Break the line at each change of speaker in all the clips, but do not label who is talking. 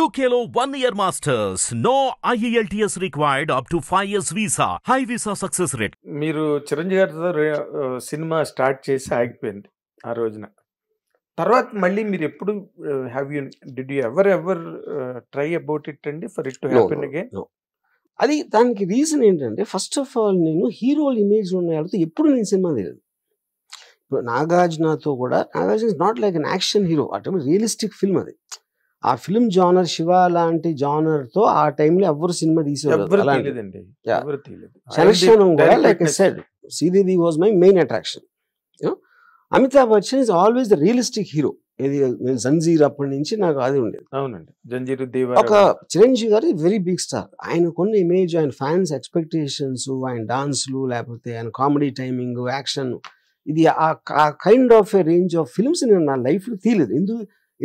UKలో 1 year masters. No IELTS required up to 5 years visa. High visa success rate.
మీరు చిరంజీవి గారితో cinema start చేసి ఆగిపోయింది ఆ రోజున. తర్వాత మళ్ళీ మీరు ఎప్పుడు did you ever try about it అండి for it to happen again?
అది దానికి రీజన్ ఏంటంటే, ఫస్ట్ ఆఫ్ ఆల్ నేను హీరోల ఇమేజ్ ఉన్న వాళ్ళతో ఎప్పుడు నేను సినిమా తీయలేదు. ఇప్పుడు నాగార్జునతో కూడా, Nagarjuna is not like an action hero, అటు రియలిస్టిక్ ఫిల్మ్ అది. ఆ ఫిల్మ్ జానర్, శివ లాంటి జానర్ తో ఆ టైంలో ఎవరు సినిమా తీసేవారు. శనక్షణం కూడా like I said, Sridevi was my main attraction. Amitabh Bachchan is always the realistic hero. ఇది జంజీర్ అప్పటి నుంచి నాకు అది ఉండేది.
అవునండి, జంజీర్.
ఒక చిరంజీవి గారు వెరీ బిగ్ స్టార్. ఆయన కొన్ని ఇమేజ్, ఆయన ఫ్యాన్స్ ఎక్స్పెక్టేషన్స్, ఆయన డాన్స్లు, లేకపోతే ఆయన కామెడీ టైమింగ్, యాక్షన్, ఇది ఆ kind of a range of films నేను నా లైఫ్లో తీయలేదు.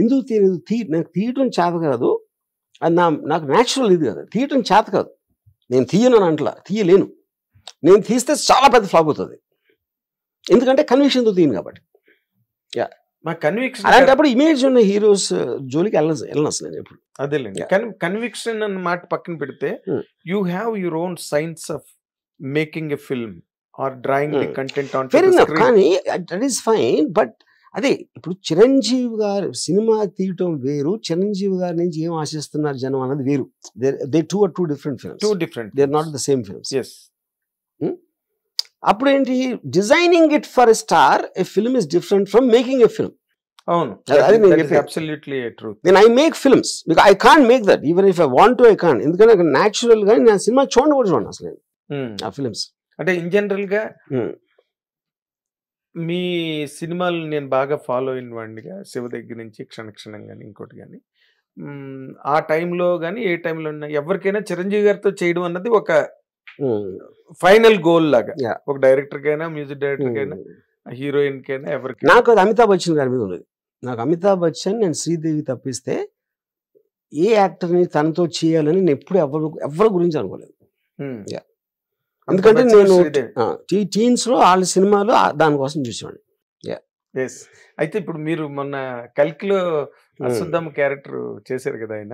ఎందుకు తీయలేదు? నాకు తీయటం చేత కాదు, అది నాకు న్యాచురల్ ఇది కాదు. తీయటం చేత కాదు, నేను తీయను అంటలా, తీయలేను. నేను తీస్తే చాలా పెద్ద ఫ్లాప్ అవుతుంది, ఎందుకంటే కన్విక్షన్తో తీయను కాబట్టి. అలాంటప్పుడు ఇమేజ్ ఉన్న హీరోస్ జోలికి వెళ్ళను అసలు నేను ఎప్పుడు.
అదేలేండి, కన్విక్షన్ అన్న మాట పక్కన పెడితే, you have your own science of making a film or drawing the content on the screen.
కానీ దట్ ఈస్ ఫైన్, బట్ అదే ఇప్పుడు చిరంజీవి గారు సినిమా తీయటం వేరు, చిరంజీవి గారి నుంచి ఏం ఆశిస్తున్నారు జనం అన్నది వేరు. They two different films. They are not the same films. అప్పుడు ఏంటి, designing it for a star, a film is different from making a film.
అవును, absolutely true.
Then I make films because I can't make that even if I want to. I can't, ఎందుకంటే natural గా నేను cinema చూడను అసలు ఆ films.
అంటే in general గా మీ సినిమాలు నేను బాగా ఫాలో అయిన వాడినిగా, శివ దగ్గర నుంచి క్షణక్షణం కానీ ఇంకోటి కానీ, ఆ టైంలో కానీ ఏ టైంలో ఉన్నా ఎవరికైనా చిరంజీవి గారితో చేయడం అన్నది ఒక ఫైనల్ గోల్ లాగా, ఒక డైరెక్టర్ కైనా, మ్యూజిక్ డైరెక్టర్ కైనా, హీరోయిన్ కైనా, ఎవరికి.
నాకు అది అమితాబ్ బచ్చన్ గారి మీద ఉండేది. నాకు అమితాబ్ బచ్చన్, నేను శ్రీదేవి తప్పిస్తే ఏ యాక్టర్ని తనతో చేయాలని నేను ఎప్పుడు ఎవరి గురించి అనుకోలేదు. ఎందుకంటే నేను టీన్స్ లో వాళ్ళ సినిమాలో దానికోసం చూసేవాడిని.
అయితే ఇప్పుడు మీరు మొన్న కల్కిలో అశ్వత్థామ క్యారెక్టర్ చేశారు కదా ఆయన,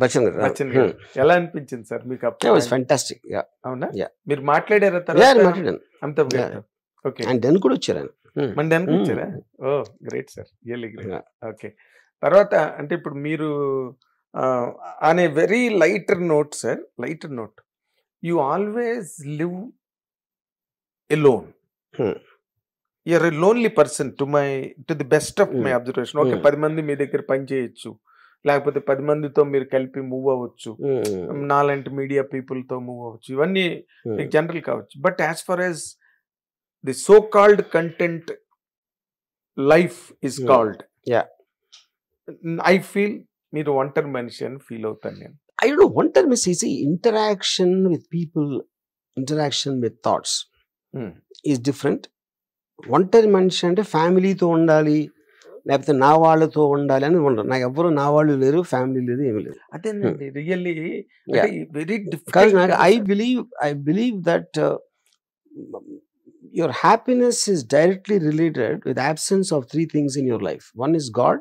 బచ్చన్ గారు,
ఎలా అనిపించింది సార్ మీకు?
ఫ్యాంటాస్టిక్.
అవునా, మీరు మాట్లాడారా తర్వాత అమితాబ్ గారు? ఓకే,
అండ్ డెన్ కూడా వచ్చారు ఆయన.
మన డెన్ వచ్చారా? Oh great sir, really great. Okay, తర్వాత అంటే ఇప్పుడు మీరు on a very lighter note sir, lighter note, you always live alone. You're a lonely person to the best of my observation. Okay, 10 మంది మీ దగ్గర పని చేయొచ్చు, లేకపోతే 10 మందితో మీరు కలిపి మూవ్ అవ్వచ్చు, నాలాంటి మీడియా పీపుల్ తో మూవ్ అవ్వచ్చు, ఇవన్నీ మీకు జనరల్ కావచ్చు. But as far as the so called content life is called, I feel మీరు ఒంటరి మనిషి అని ఫీల్ అవుతాను నేను.
I don't know, one-term is easy. Interaction with people, interaction with thoughts is different. One-term మనిషి అంటే ఫ్యామిలీతో ఉండాలి, లేకపోతే నా వాళ్ళతో ఉండాలి అని ఉండదు. నాకు ఎవరు నా వాళ్ళు లేరు, ఫ్యామిలీ లేదు, ఏమీ లేదు.
అదేనండి, really very
difficult. I believe that your happiness is directly related with absence of 3 things in your life. One is God,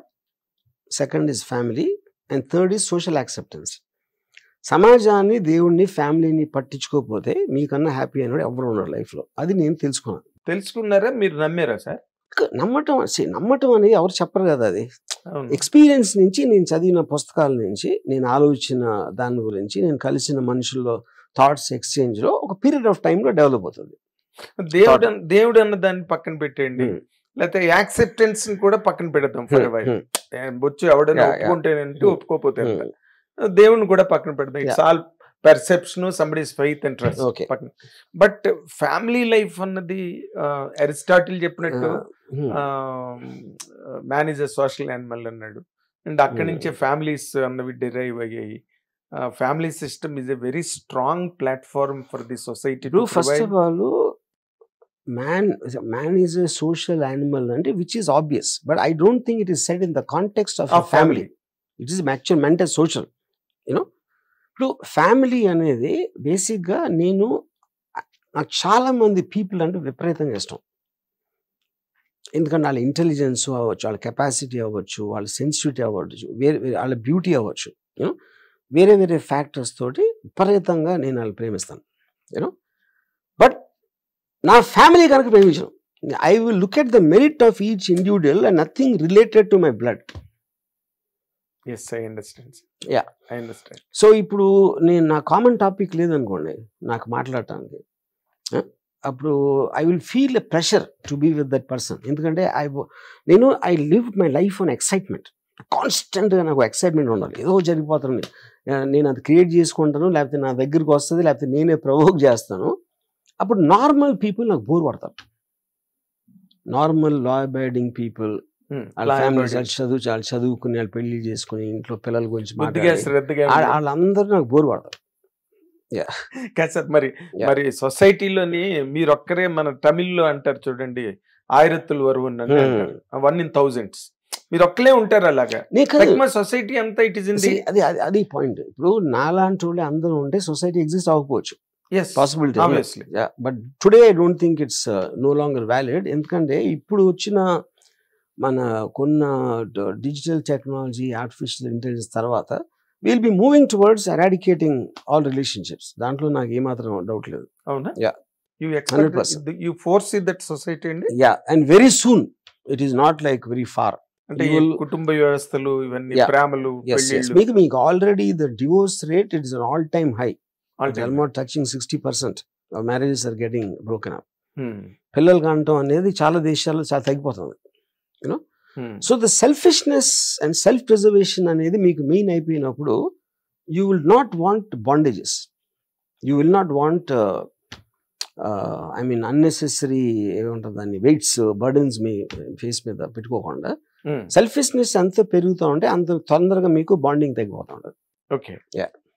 second is family, and third is social acceptance. సమాజాన్ని, దేవుణ్ణి, ఫ్యామిలీని పట్టించుకోకపోతే మీకన్నా హ్యాపీ అయినాడు ఎవరు ఉన్నారు లైఫ్లో. అది నేను
తెలుసుకున్నారా? మీరు నమ్మారా సార్?
నమ్మటం అనేది ఎవరు చెప్పరు కదా, అది ఎక్స్పీరియన్స్ నుంచి, నేను చదివిన పుస్తకాల నుంచి, నేను ఆలోచించిన దాని గురించి, నేను కలిసిన మనుషుల్లో థాట్స్ ఎక్స్చేంజ్ లో ఒక పీరియడ్ ఆఫ్ టైమ్ లో డెవలప్ అవుతుంది.
దేవుడు అన్న దాన్ని పక్కన పెట్టండి, లేకపోతే యాక్సెప్టెన్స్ కూడా పక్కన పెడతాం. బొచ్చు ఎవడైనా ఒప్పుకుంటేనంటే ఒప్పుకోపోతే దేవుని కూడా పక్కన పెడతాం. It's all perception, somebody's faith and trust పక్కన. బట్ ఫ్యామిలీ లైఫ్ అన్నది అరిస్టాటిల్ చెప్పినట్టు man is a social animal అన్నాడు. అండ్ అక్కడి నుంచే ఫ్యామిలీస్ అన్నవి డిరైవ్ అయ్యాయి. Family system is a very strong platform for the society.
First of all man is a social animal, and which is obvious, but I don't think it is said in the context of a family. It is actual mental social, you know. ఇప్పుడు family అనేది బేసిక్గా నాకు చాలా మంది people అంటే విపరీతంగా ఇష్టం. ఎందుకంటే వాళ్ళ ఇంటెలిజెన్స్ అవ్వచ్చు, వాళ్ళ కెపాసిటీ అవ్వచ్చు, వాళ్ళ సెన్సిటివిటీ అవ్వచ్చు, వాళ్ళ బ్యూటీ అవ్వచ్చు, యూనో వేరే వేరే ఫ్యాక్టర్స్ తోటి విపరీతంగా నేను వాళ్ళు ప్రేమిస్తాను, యూనో. బట్ నా ఫ్యామిలీ కనుక ప్రేమించను, I will look at the merit of each individual and nothing related to my blood.
Yes, I understand.
Yeah,
I understand.
So ఇప్పుడు నేను నా కామన్ టాపిక్ లేదనుకోండి నాకు మాట్లాడటానికి, అప్పుడు I will feel a pressure to be with that person. ఎందుకంటే I live my life on excitement. కాన్స్టెంట్గా నాకు ఎక్సైట్మెంట్ ఉండాలి, ఏదో జరిగిపోతుంది, నేను అది క్రియేట్ చేసుకుంటాను, లేకపోతే నా దగ్గరికి వస్తుంది, లేకపోతే నేనే ప్రవోక్ చేస్తాను. అప్పుడు నార్మల్ పీపుల్ నాకు బోర్ పడతారు. నార్మల్ లా అబైడింగ్ పీపుల్, వాళ్ళ ఫ్యామిలీ చాలా చదువుకుని వాళ్ళు పెళ్లి చేసుకుని ఇంట్లో పిల్లల గురించి వాళ్ళందరూ నాకు బోర్ పడతారు.
కాదు సార్, మరి సొసైటీలోని మీరొక్కరే, మన తమిళ్లో అంటారు చూడండి, ఆయిరత్తులు వరువు 1 in 1000s, మీరు ఒక్కలే ఉంటారు అలాగా. సొసైటీ అంతా ఇట్ ఇస్ ఇన్ ది,
అది పాయింట్. ఇప్పుడు నాలాంటి వాళ్ళు అందరూ ఉంటే సొసైటీ ఎగ్జిస్ట్ అవ్వకపోవచ్చు, possibility, but today I don't think it's no longer valid. ఎందుకంటే ఇప్పుడు వచ్చిన మన కొన్న డిజిటల్ టెక్నాలజీ, ఆర్టిఫిషియల్ ఇంటెలిజెన్స్ తర్వాత will be moving towards eradicating all relationships. దాంట్లో నాకు ఏమాత్రం డౌట్ లేదు.
అవునా?
Yeah,
100%. You foresee that society అండి?
Yeah, and very soon. It is not like very far.
అంటే కుటుంబ వ్యవస్థలు ఇవన్నీ, ప్రేమలు,
మీకు already the divorce rate it is an all-time high. Almost touching 60% of marriages are getting broken up. పిల్లలు కావటం అనేది చాలా దేశాల్లో చాలా తగ్గిపోతుంది, you know. So the selfishness and self preservation అనేది మీకు మెయిన్ అయిపోయినప్పుడు you will not want bondages, you will not want I mean unnecessary ఏమంటుంది దాన్ని వెయిట్స్, బర్డన్స్ మీ ఫేస్ మీద పెట్టుకోకుండా సెల్ఫిష్నెస్ ఎంత పెరుగుతూ ఉంటే అంత తొందరగా మీకు బాండింగ్ తగ్గిపోతూ ఉంటుంది.
ఓకే.